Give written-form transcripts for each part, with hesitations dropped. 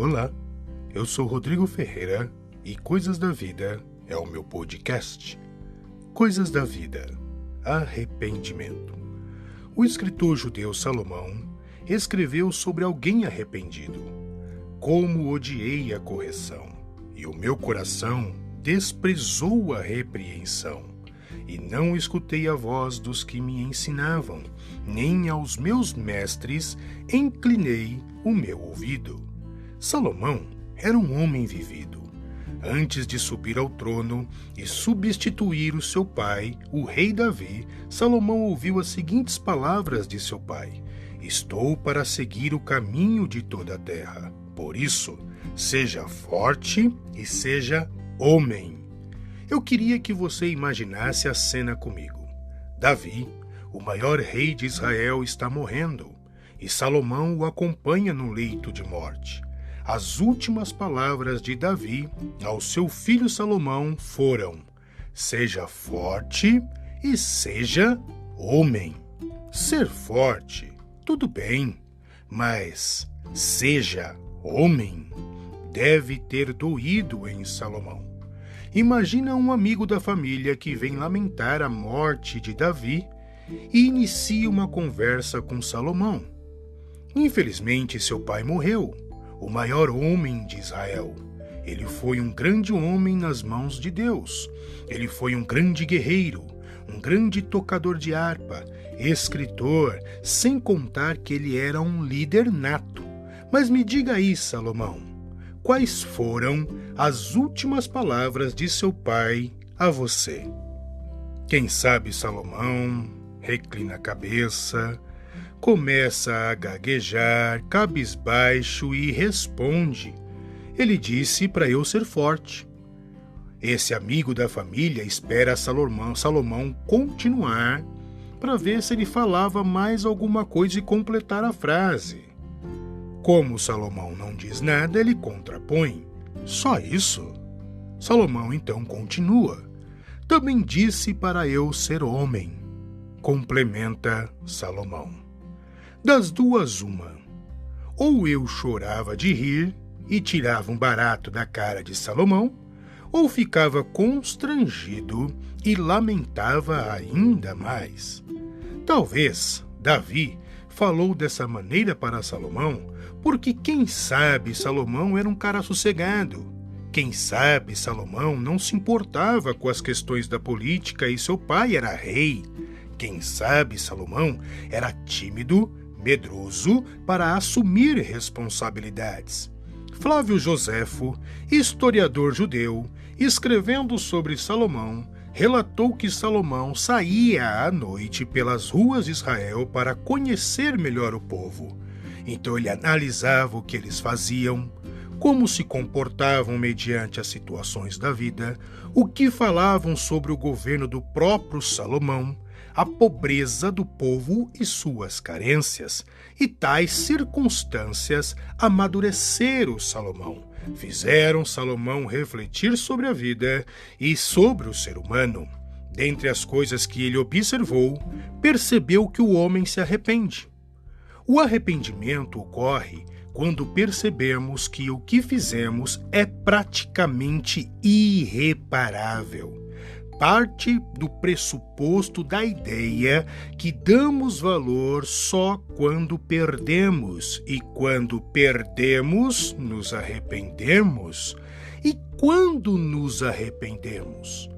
Olá, eu sou Rodrigo Ferreira e Coisas da Vida é o meu podcast. Coisas da Vida, arrependimento. O escritor judeu Salomão escreveu sobre alguém arrependido. Como odiei a correção, e o meu coração desprezou a repreensão. E não escutei a voz dos que me ensinavam, nem aos meus mestres inclinei o meu ouvido. Salomão era um homem vivido. Antes de subir ao trono e substituir o seu pai, o rei Davi, Salomão ouviu as seguintes palavras de seu pai: Estou para seguir o caminho de toda a terra. Por isso, seja forte e seja homem. Eu queria que você imaginasse a cena comigo. Davi, o maior rei de Israel, está morrendo, e Salomão o acompanha no leito de morte. As últimas palavras de Davi ao seu filho Salomão foram: seja forte e seja homem. Ser forte, tudo bem, mas seja homem deve ter doído em Salomão. Imagina um amigo da família que vem lamentar a morte de Davi e inicia uma conversa com Salomão. Infelizmente, seu pai morreu, o maior homem de Israel. Ele foi um grande homem nas mãos de Deus. Ele foi um grande guerreiro, um grande tocador de harpa, escritor, sem contar que ele era um líder nato. Mas me diga aí, Salomão, quais foram as últimas palavras de seu pai a você? Quem sabe Salomão reclina a cabeça, começa a gaguejar, cabisbaixo e responde: ele disse para eu ser forte. Esse amigo da família espera Salomão continuar para ver se ele falava mais alguma coisa e completar a frase. Como Salomão não diz nada, ele contrapõe: só isso? Salomão então continua: também disse para eu ser homem. Complementa Salomão. Das duas, uma. Ou eu chorava de rir e tirava um barato da cara de Salomão, ou ficava constrangido e lamentava ainda mais. Talvez Davi falou dessa maneira para Salomão porque, quem sabe, Salomão era um cara sossegado. Quem sabe, Salomão não se importava com as questões da política e seu pai era rei. Quem sabe, Salomão era tímido, medroso para assumir responsabilidades. Flávio Joséfo, historiador judeu, escrevendo sobre Salomão, relatou que Salomão saía à noite pelas ruas de Israel para conhecer melhor o povo. Então ele analisava o que eles faziam, como se comportavam mediante as situações da vida, o que falavam sobre o governo do próprio Salomão, a pobreza do povo e suas carências, e tais circunstâncias amadureceram Salomão, fizeram Salomão refletir sobre a vida e sobre o ser humano. Dentre as coisas que ele observou, percebeu que o homem se arrepende. O arrependimento ocorre quando percebemos que o que fizemos é praticamente irreparável. Parte do pressuposto da ideia que damos valor só quando perdemos, e quando perdemos, nos arrependemos. E quando nos arrependemos?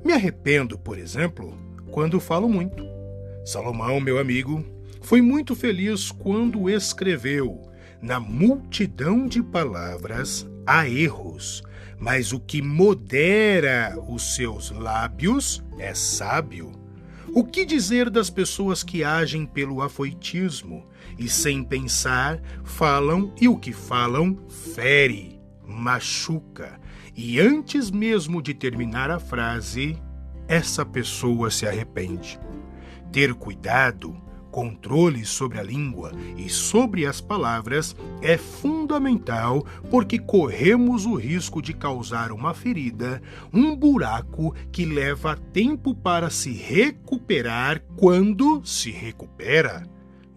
Me arrependo, por exemplo, quando falo muito. Salomão, meu amigo, foi muito feliz quando escreveu: na multidão de palavras há erros, mas o que modera os seus lábios é sábio. O que dizer das pessoas que agem pelo afoitismo e, sem pensar, falam, e o que falam fere, machuca, e antes mesmo de terminar a frase, essa pessoa se arrepende. Ter cuidado, controle sobre a língua e sobre as palavras é fundamental, porque corremos o risco de causar uma ferida, um buraco que leva tempo para se recuperar quando se recupera.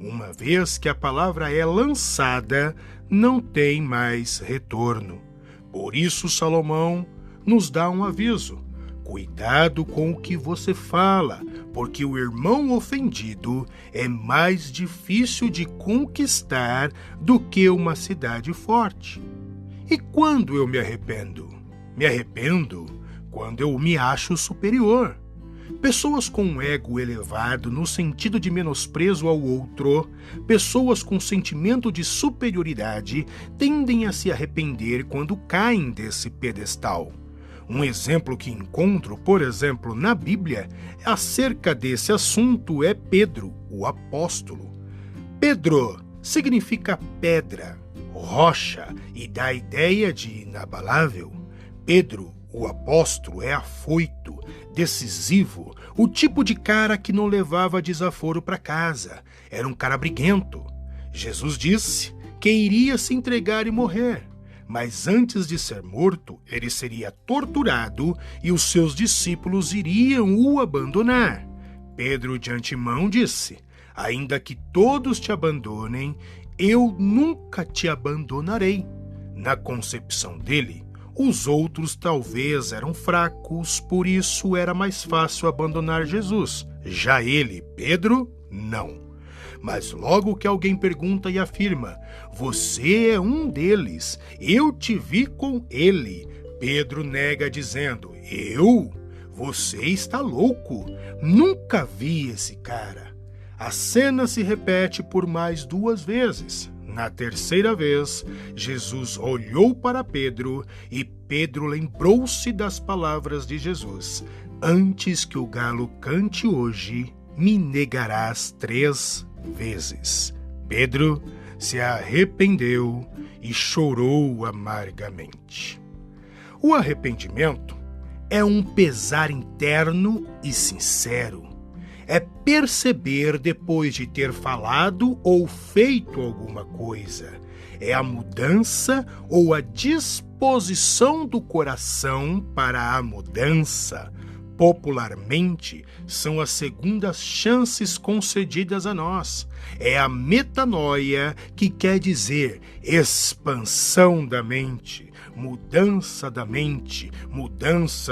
Uma vez que a palavra é lançada, não tem mais retorno. Por isso, Salomão nos dá um aviso. Cuidado com o que você fala, porque o irmão ofendido é mais difícil de conquistar do que uma cidade forte. E quando eu me arrependo? Me arrependo quando eu me acho superior. Pessoas com um ego elevado no sentido de menosprezo ao outro, pessoas com sentimento de superioridade, tendem a se arrepender quando caem desse pedestal. Um exemplo que encontro, por exemplo, na Bíblia, acerca desse assunto é Pedro, o apóstolo. Pedro significa pedra, rocha e dá a ideia de inabalável. Pedro, o apóstolo, é afoito, decisivo, o tipo de cara que não levava desaforo para casa. Era um cara briguento. Jesus disse que iria se entregar e morrer. Mas antes de ser morto, ele seria torturado e os seus discípulos iriam o abandonar. Pedro de antemão disse: ainda que todos te abandonem, eu nunca te abandonarei. Na concepção dele, os outros talvez eram fracos, por isso era mais fácil abandonar Jesus. Já ele, Pedro, não. Mas logo que alguém pergunta e afirma: você é um deles, eu te vi com ele, Pedro nega dizendo: eu? Você está louco, nunca vi esse cara. A cena se repete por mais 2 vezes. Na terceira vez, Jesus olhou para Pedro e Pedro lembrou-se das palavras de Jesus: antes que o galo cante hoje, me negarás 3 vezes. Pedro se arrependeu e chorou amargamente. O arrependimento é um pesar interno e sincero. É perceber depois de ter falado ou feito alguma coisa. É a mudança ou a disposição do coração para a mudança. Popularmente, são as segundas chances concedidas a nós. É a metanoia, que quer dizer expansão da mente, mudança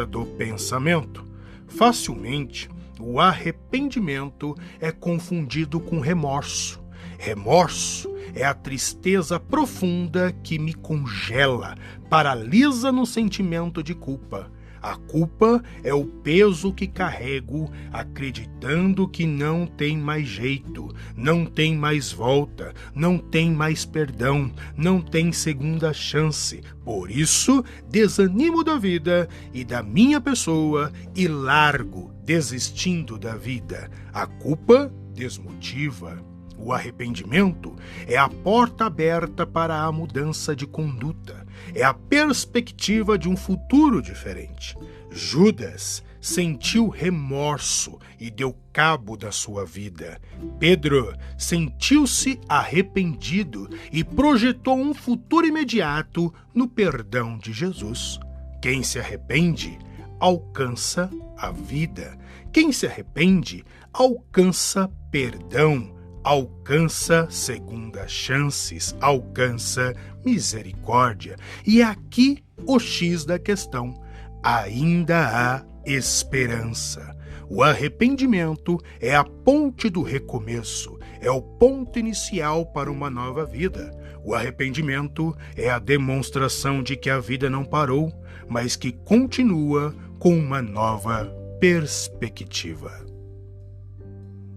do pensamento. Facilmente, o arrependimento é confundido com remorso. Remorso é a tristeza profunda que me congela, paralisa no sentimento de culpa. A culpa é o peso que carrego, acreditando que não tem mais jeito, não tem mais volta, não tem mais perdão, não tem segunda chance. Por isso, desanimo da vida e da minha pessoa e largo, desistindo da vida. A culpa desmotiva. O arrependimento é a porta aberta para a mudança de conduta. É a perspectiva de um futuro diferente. Judas sentiu remorso e deu cabo da sua vida. Pedro sentiu-se arrependido e projetou um futuro imediato no perdão de Jesus. Quem se arrepende alcança a vida. Quem se arrepende alcança perdão. Alcança segundas chances, alcança misericórdia. E aqui o X da questão: ainda há esperança. O arrependimento é a ponte do recomeço, é o ponto inicial para uma nova vida. O arrependimento é a demonstração de que a vida não parou, mas que continua com uma nova perspectiva.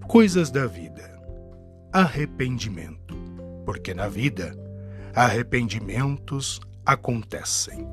Coisas da vida. Arrependimento, porque na vida, arrependimentos acontecem.